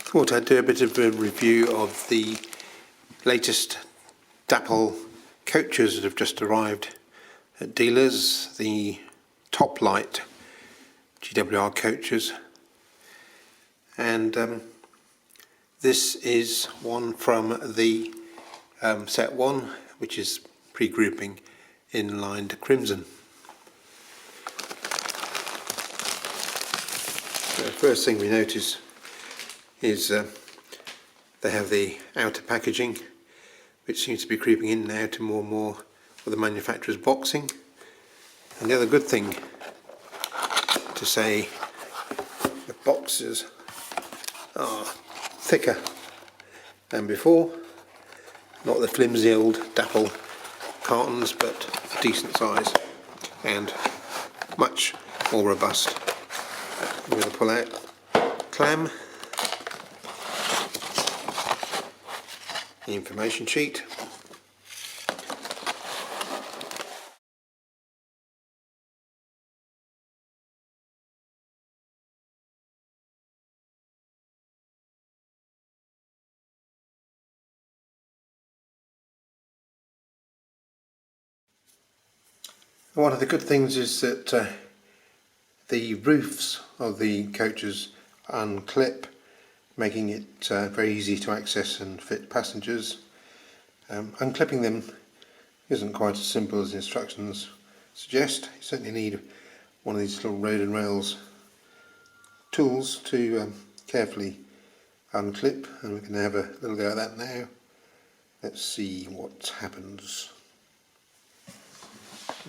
Thought I'd do a bit of a review of the latest Dapol coaches that have just arrived at dealers, the Toplight GWR coaches, and this is one from the set 1, which is pre-grouping in lined crimson. The first thing we notice is they have the outer packaging, which seems to be creeping in now to more and more of the manufacturer's boxing. And the other good thing to say, the boxes are thicker than before, not the flimsy old Dapol cartons, but a decent size and much more robust. I'm going to pull out clam, the information sheet, one of the good things is that the roofs of the coaches unclip, making it very easy to access and fit passengers. Unclipping them isn't quite as simple as the instructions suggest. You certainly need one of these little road and rails tools to carefully unclip, and we can have a little go at that now. Let's see what happens.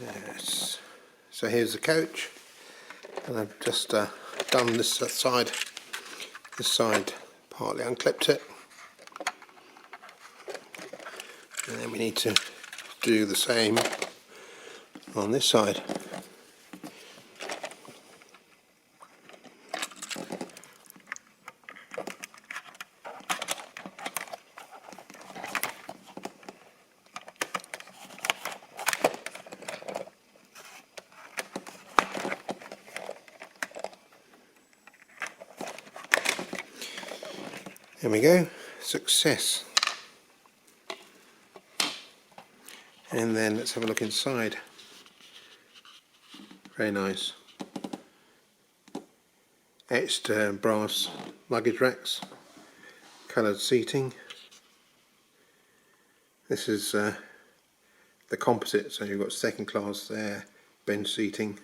Yes. So here's the coach, and I've just done this side partly unclipped it, and then we need to do the same on this side. There we go, success. And then let's have a look inside. Very nice. Etched brass luggage racks, coloured seating. This is the composite, so you've got second class there, bench seating,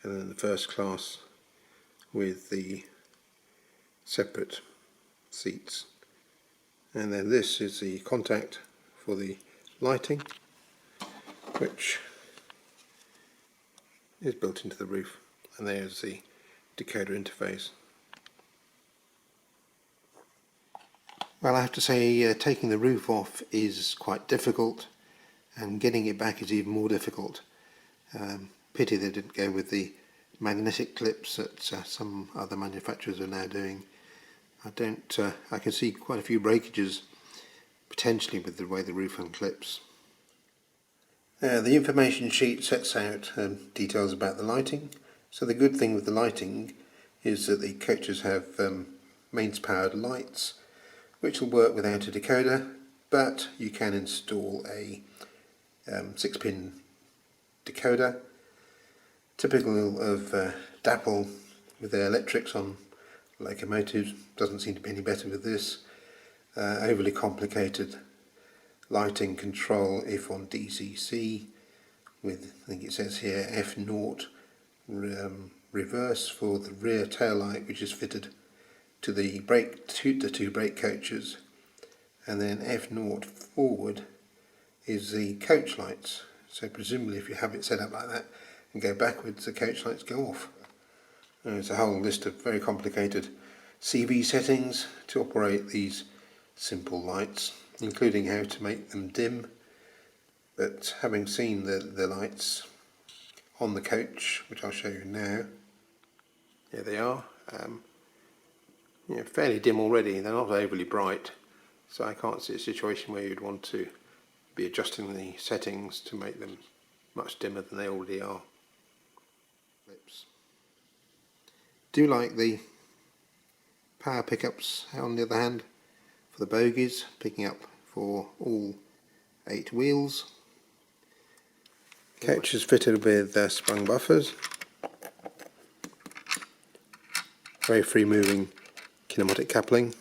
and then the first class with the separate seats. And then this is the contact for the lighting, which is built into the roof, and there's the decoder interface. Well, I have to say, taking the roof off is quite difficult, and getting it back is even more difficult. Pity they didn't go with the magnetic clips that some other manufacturers are now doing. I can see quite a few breakages potentially with the way the roof unclips. The information sheet sets out details about the lighting. So the good thing with the lighting is that the coaches have mains powered lights, which will work without a decoder, but you can install a 6-pin decoder, typical of Dapol with their electrics on locomotives. Doesn't seem to be any better with this. Overly complicated lighting control if on DCC, with, I think it says here, F0 reverse for the rear tail light, which is fitted to the two brake coaches, and then F0 forward is the coach lights. So presumably if you have it set up like that and go backwards, the coach lights go off. There's a whole list of very complicated CV settings to operate these simple lights, including how to make them dim. But having seen the lights on the coach, which I'll show you now, here they are. Fairly dim already. They're not overly bright, so I can't see a situation where you'd want to be adjusting the settings to make them much dimmer than they already are. Do like the Power pickups on the other hand for the bogies, picking up for all 8 wheels. Coach is fitted with sprung buffers, very free moving kinematic coupling,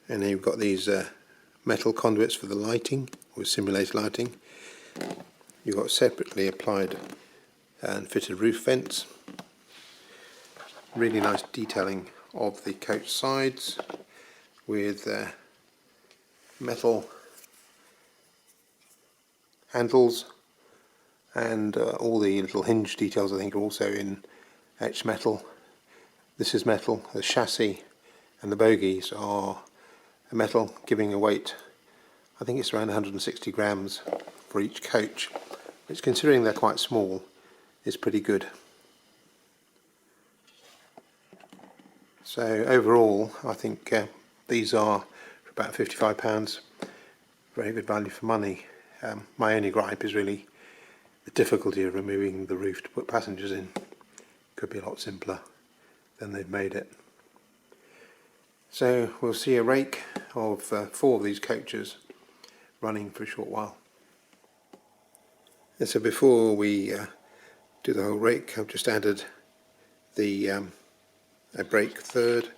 and then you've got these metal conduits for the lighting, or simulated lighting. You've got separately applied and fitted roof vents. Really nice detailing of the coach sides with metal handles, and all the little hinge details I think are also in etched metal. This is metal. The chassis and the bogies are metal, giving a weight, I think it's around 160 grams for each coach, which, considering they're quite small, is pretty good. So overall I think these are for about £55 very good value for money. My only gripe is really the difficulty of removing the roof to put passengers in. Could be a lot simpler than they've made it. So we'll see a rake of 4 of these coaches running for a short while. And so before we do the whole rake, I've just added the a brake third,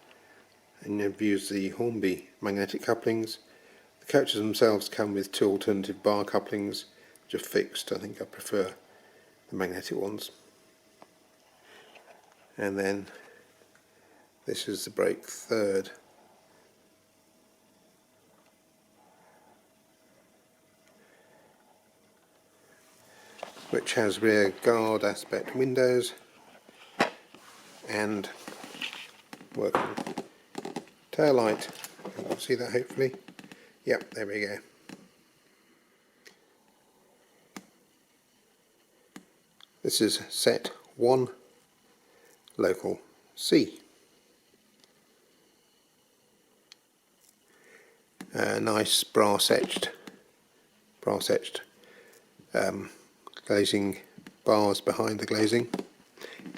and I've used the Hornby magnetic couplings. The coaches themselves come with 2 alternative bar couplings, which are fixed. I think I prefer the magnetic ones. And then this is the brake third. Which has rear guard aspect windows and working tail light. You can see that hopefully. Yep, there we go. This is set 1, local C. Nice brass etched glazing bars behind the glazing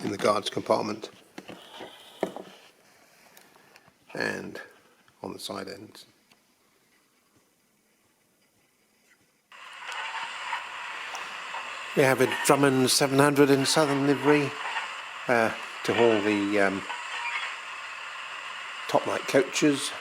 in the guards compartment and on the side ends. We have a Drummond 700 in southern livery to haul the Toplight coaches.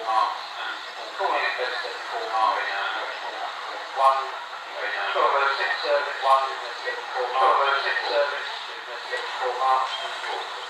marks and calling it better than 4 marks now. 1, 1206 service, 1, 4 marks, 1206 service, 4 marks and 4.